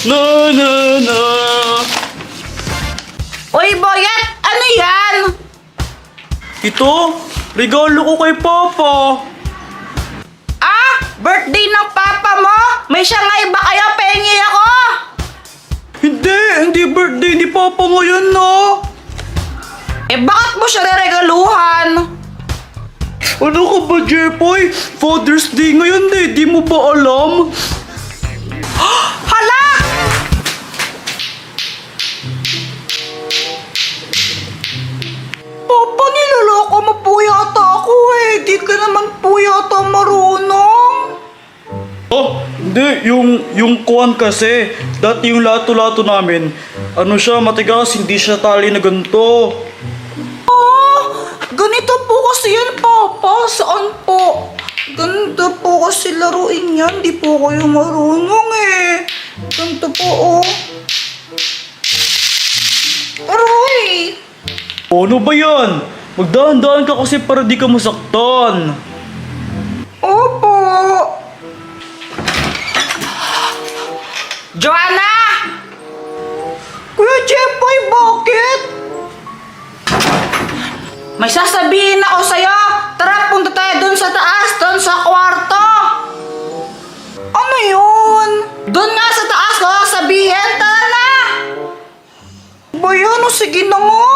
Na na na. Uy, Boyet! Ano yan? Ito, regalo ko kay Papa. Ah! Birthday ng papa mo? May siyangay ba kayo? Pengi ako! Hindi birthday ni Papa ngayon, no? Eh, bakit mo siya reregaluhan? Ano ka ba, Jepoy? Father's Day ngayon eh, di mo ba alam? Hala! Papa, niloloko mo po yata ako eh. Di ka naman po yata marunong. Oh, hindi. Yung kuwan kasi, dati yung lato-lato namin, ano siya, matigas, hindi siya tali na ganito. Ah, ganito po kasi yan, Papa. Saan po? Ganito po kasi laruin yan. Di po kayo marunong eh. Ganito po, oh. Aray! Ano ba yan? Magdahan-dahan ka kasi para di ka masaktan. Opo! Joanna! Kuya Jepoy, bakit? May sasabihin ako sa'yo. Tara, punta tayo dun sa taas, dun sa kwarto. Ano yun? Dun nga sa taas ko sabihin. Tara na! Bayan, sige na nga.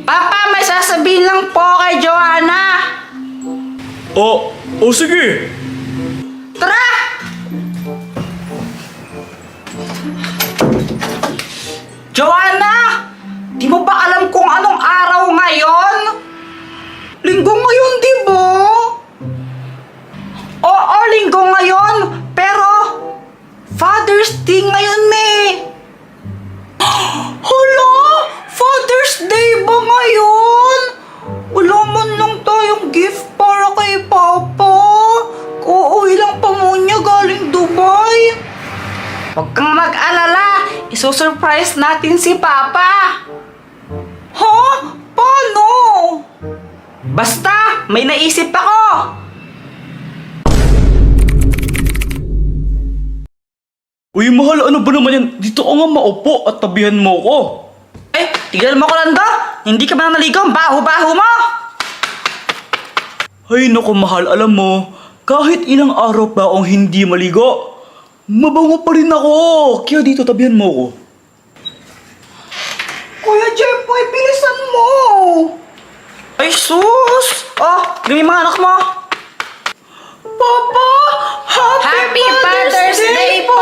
Papa, may sasabihin lang po kay Joanna. Oh, sige. Tara! Joanna! Di mo ba alam kung anong araw ngayon? Linggo ngayon, di ba? Oo, linggo ngayon. Pero, Father's Day ngayon, me. Hala! Father's Day ba ngayon? Wala man lang tayong gift para kay Papa. Uuwi lang pa mo niya galing Dubai. Huwag kang mag-alala. Isusurprise natin si Papa. Ha? Paano? Basta, may naisip ako. Uy, mahal, ano ba naman yan? Dito ka nga maupo at tabihan mo ko. Eh, tignan mo ko lang daw. Hindi ka ba naligaw? Ang baho-baho mo. Ay, naku mahal, alam mo, kahit ilang araw pa akong hindi maligo, mabango pa rin ako. Kaya dito, tabihan mo ko. Kuya Jepoy, bilisan mo. Ay, sus. Oh, yung mga anak mo. Papa, Happy Father's Day po!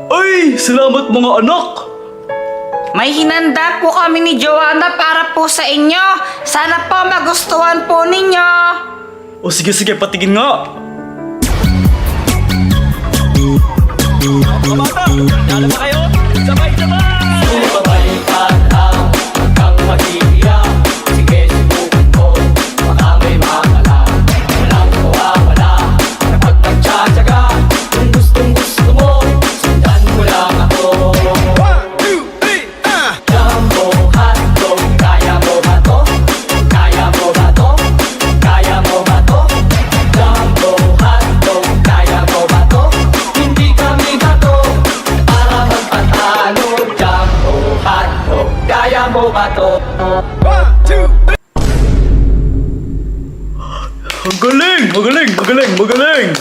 Ay, salamat mga anak. May hinanda po kami ni Joanna para po sa inyo. Sana po magustuhan po ninyo. O sige, patigin nga. Mga bata, dala ba kayo? Sabay-sabay! Babalikan ang hanggang mag-iiyak. Sige, subukan ko, baka may makakala. Walang mawawala kapag nagtsatsaga. Kung gustong-gusto mo, sundan mo lang ako. 1, 2, 3, Jumbo hotdog, kaya mo ba to? Kaya mo ba to? Kaya mo ba to? Jumbo hotdog, kaya mo ba to? Hindi kami bato para magpatalo. Jumbo hotdog, kaya mo ba to? Magaling!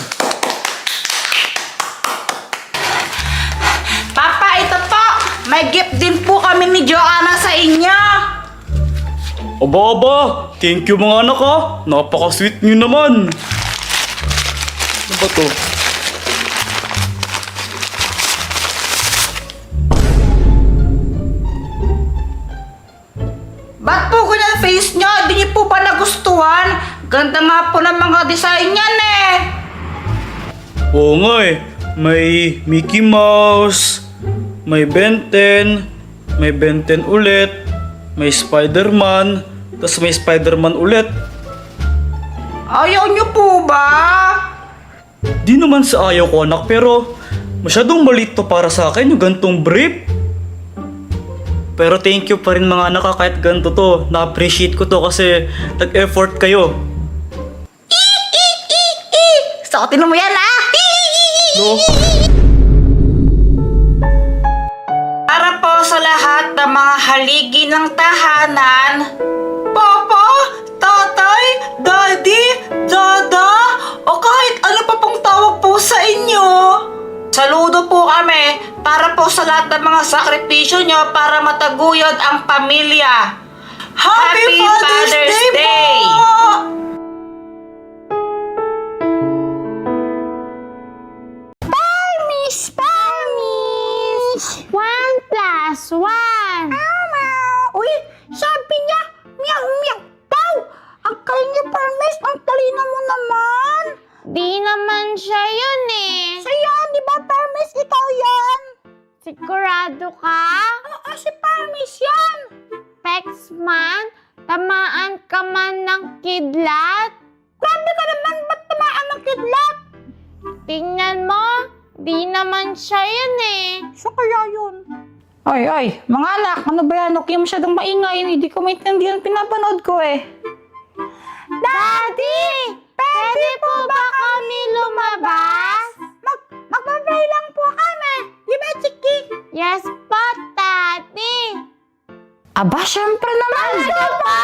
Papa, ito po. May gift din po kami ni Joanna sa inyo. Aba, thank you mga anak ha. Napaka-sweet nyo naman. Ano ba to? Ba't po ganyan face nyo? Di niyo po ba nagustuhan? Ganda nga po ng mga design yan eh. Oo nga eh. May Mickey Mouse, may Ben 10, may Ben 10 ulit, may Spider-Man, tapos may Spider-Man ulit. Ayaw niyo po ba? Di naman sa ayaw ko anak, pero masyadong maliit to para sa akin yung gantong brief. Pero thank you pa rin mga anak ha, kahit ganito to. Na-appreciate ko to kasi nag-effort kayo. Suotin mo yan ah! No? sa lahat ng mga haligi ng tahanan. Papa, Tatay, Daddy, Dada, o kahit ano pa pong tawag po sa inyo. Saludo po kami para po sa lahat ng mga sakripisyo nyo para mataguyod ang pamilya. Happy Father's Day! Miss! 1 plus 1! Tama! Uy, sabi niya, meow meow daw! Ang galing niya, Parmes! Ang talino mo naman! Di naman siya yun eh! Siya, di ba, Parmes? Ikaw yan! Sigurado ka? Oo, si Parmes yan! Pexman, tamaan ka man ng kidlat? Grabe ka naman, ba't tamaan ng kidlat? Tingnan mo, di naman siya yun eh. Siya kaya yun? Ay, mga anak, ano ba yan? Huwag kayo masyadong maingay. Hindi ko maintindihan pinapanood ko eh. Daddy! Pwede po ba kami lumabas? Magpapray lang po kami. Di ba, Chiki? Yes po, Daddy. Aba, syempre naman! Ano ba?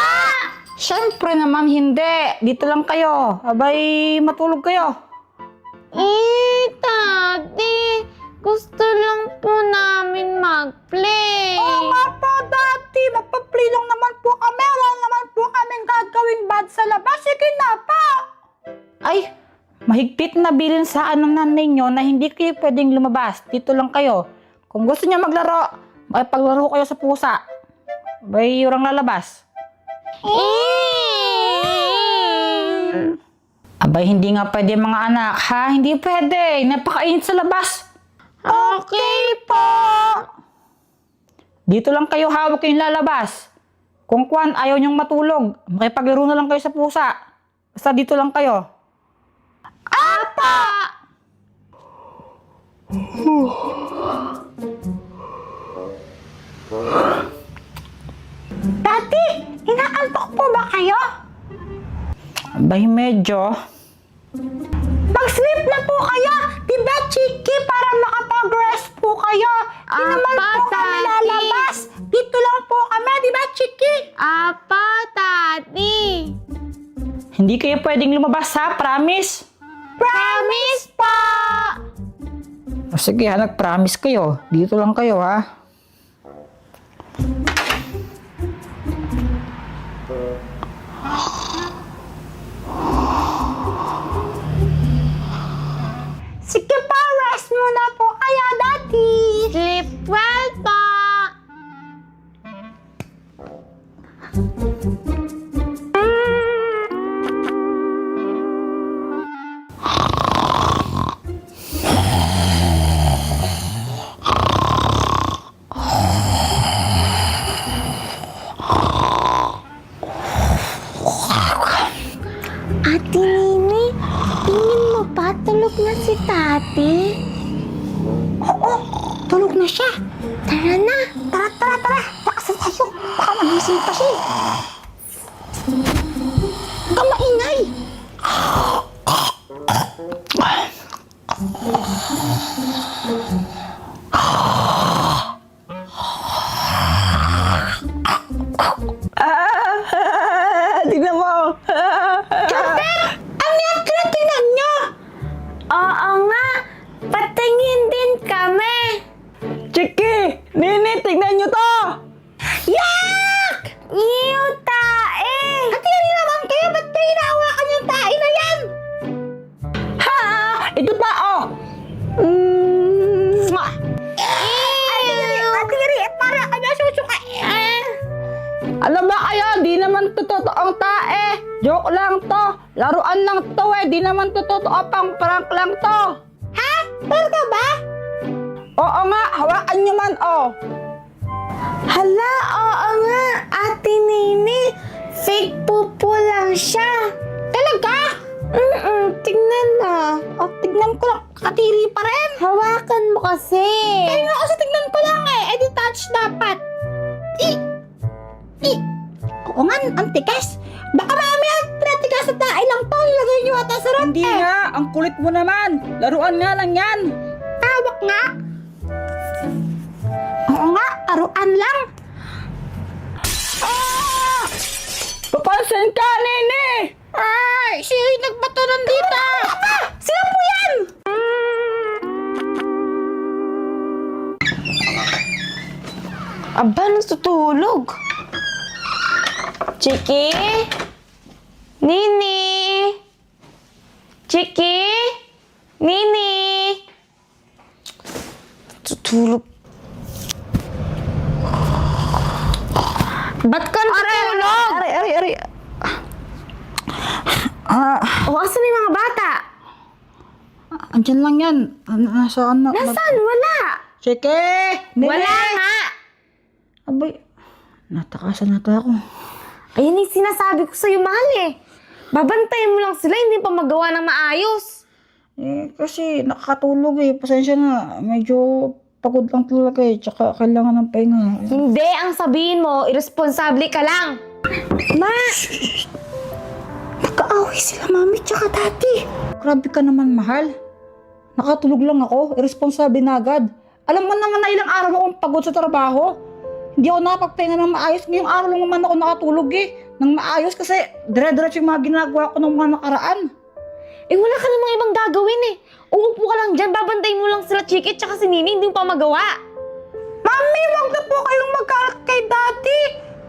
Syempre naman hindi. Dito lang kayo. Abay, matulog kayo. Daddy, gusto lang po namin mag-play. Oo nga po, Daddy. Magpa-play lang naman po kami. Wala naman po kaming gagawing bad sa labas. Sige na po. Ay, mahigpit na bilin sa ng nanay nyo na hindi kayo pwedeng lumabas. Dito lang kayo. Kung gusto niya maglaro, paglaro kayo sa pusa. Abay, orang lalabas. Abay, hindi nga pwede mga anak, ha? Hindi pwede. Napakainit sa labas. Okay po. Dito lang kayo, ha? Huwag kayong lalabas. Kung kwan, ayaw niyong matulog, makipaglaro na lang kayo sa pusa. Basta dito lang kayo. Apa! Daddy, inaantok po ba kayo? Abay, medyo. Mag-sleep na po kayo! Diba, Chiki? Para makapag-rest po kayo. Di naman po kami lalabas. Dito lang po kami, diba, Chiki? Apa, Daddy? Hindi kayo pwedeng lumabas, ha? Promise? Promise po! O sige, ha? Nag-promise kayo. Dito lang kayo, ha? Sige po, rest muna po kayo, Daddy. Sleep well po. Ate Nini, tingin mo ba tulog na si Tati? Oo, tulog na siya. Tara na. Tara. Laksan tayo. Baka magising pa siya. Huwag kang maingay. Tignan mo. Ano yung tinatingnan niyo? Oo nga. Patingin din kami. Chiki! Nini, tignan nyo to! Yak! Iyo, tae! At yan naman kayo, ba't kayo inahawakan yung tae na yan? Ha! Ito pa, oh! Mwah! Ate Giri, para ka na susuka. Alam ba kayo, di naman to totoong tae. Joke lang to. Laruan lang to eh. Di naman to totoo, pang prank lang to. Ha? Talaga ba? Oo nga, hawakan nyo man, oh. Hala, oo nga, Ate Nini. Fake pupo lang siya. Talaga? Tignan na. Oh, tignan ko lang. Katiri pa rin. Hawakan mo kasi. Kaya nga kasi tignan ko lang eh. Eh di touch dapat. Oo nga, antikas. Baka mamaya pinatigas sa tae lang to. Ilagay niyo ata sa rot Hindi nga, ang kulit mo naman. Laruan nga lang yan. Tawak nga. Oo nga, Laruan lang. Papansin ka, Nene! Ay, sino yung nagbato nandito? Aba! Sino po yan? Aba, natutulog. Chiki? Nini? Chiki? Nini? Tutulog. Ba't ka natutulog? Ari. O, asan yung mga bata? Andyan lang yan. Nasaan na? Nasaan? Wala. Chike! Nene! Wala nga. Abay, natakasan na ako. Ayun yung sinasabi ko sa'yo, mahal eh. Babantayan mo lang sila, hindi pa magawa ng maayos. Kasi nakakatulog Pasensya na. Medyo pagod lang talaga Tsaka kailangan ng pahinga. Hindi, ang sabihin mo, irresponsable ka lang. Ma! Nagkaaway sila, mami, tsaka dati. Grabe ka naman, mahal. Nakatulog lang ako. Irresponsible na agad. Alam mo naman na ilang araw akong pagod sa trabaho. Hindi ako nakapagpahinga ng maayos. Ngayong araw lang naman ako nakatulog ng maayos kasi dire-diretso yung mga ginagawa ko ng mga nakaraan. Eh, wala ka namang ibang gagawin eh. Uupo ka lang dyan, babantayin mo lang sila Chiki tsaka si Nini, hindi mo pa magawa. Mami, wag na po kayong magkalat kay Daddy.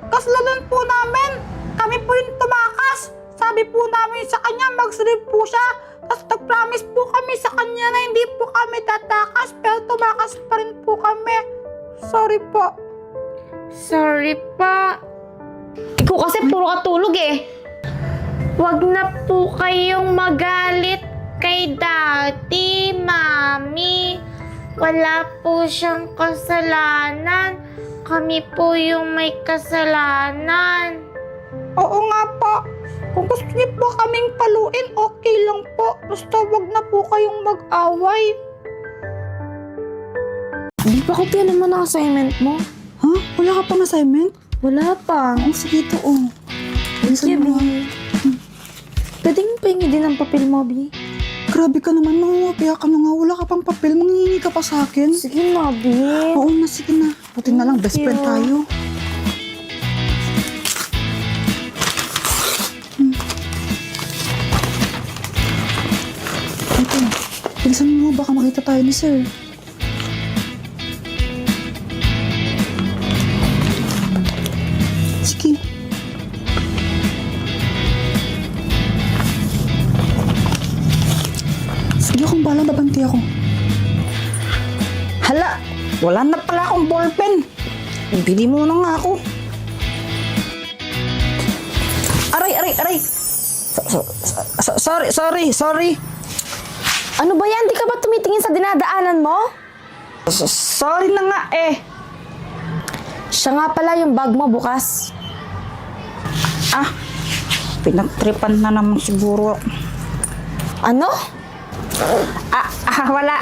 Kaslanan po namin. Kami po yung tumakas. Sabi po namin sa kanya, mag-sleep po siya. Tapos nag-promise po kami sa kanya na hindi po kami tatakas, pero tumakas pa rin po kami. Sorry po. Sorry pa. Ikaw kasi puro katulog eh. Wag na po kayong magalit kay Daddy, Mami. Wala po siyang kasalanan. Kami po yung may kasalanan. Oo nga po. Kung gusto niyo po kaming paluin, okay lang po. Basta wag na po kayong mag-away. Di ba kopya naman ang assignment mo? Ha? Wala ka pang assignment? Wala pa. Oh, sige to, oh. Thank you, Bi. Pwedeng pahingi din ang papel mo, Bi. Grabe ka naman, nangungapiya ka na nga. Wala ka pang papel, manghingi ka pa sa akin. Sige na, Bi. Oo na, sige na. Buti na lang, best Thank friend you. tayo. Ito, bilisan mo, baka makita tayo ni sir. Sige. Sige akong balang babanti ako. Hala, wala na pala akong ballpen. Bili mo na nga ako. Aray. Sorry. Ano ba yan? Di ka ba tumitingin sa dinadaanan mo? Sorry na nga Siya nga pala yung bag mo bukas. Pinagtripan na naman siguro. Ano? Wala.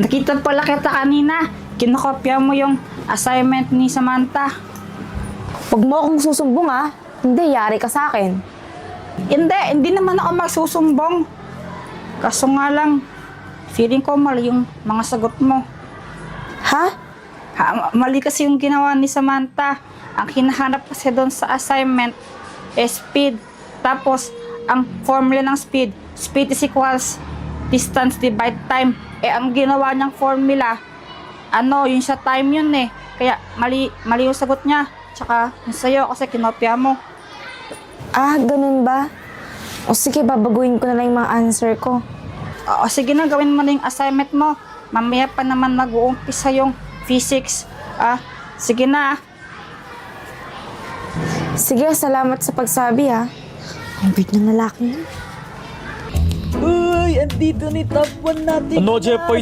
Nakita pala kita kanina. Kinokopya mo yung assignment ni Samantha. Huwag mo akong susumbong ah. Hindi, yari ka sa akin. Hindi naman ako magsusumbong. Kaso nga lang, feeling ko mali yung mga sagot mo. Ha? Mali kasi yung ginawa ni Samantha. Ang hinahanap kasi doon sa assignment is speed. Tapos, ang formula ng speed is equals distance divide time. Ang ginawa niyang formula, yung sa time yun Kaya, mali yung sagot niya. Tsaka, yung sa'yo kasi kinopya mo. Ganun ba? O sige, babaguhin ko na lang yung mga answer ko. O sige na, gawin mo na yung assignment mo. Mamaya pa naman mag-uumpisa yung physics. Sige na. Sige, salamat sa pagsabi ha. Ang weird ng lalaki yun. Uy, andito ni top 1 natin. Ano, Jepoy,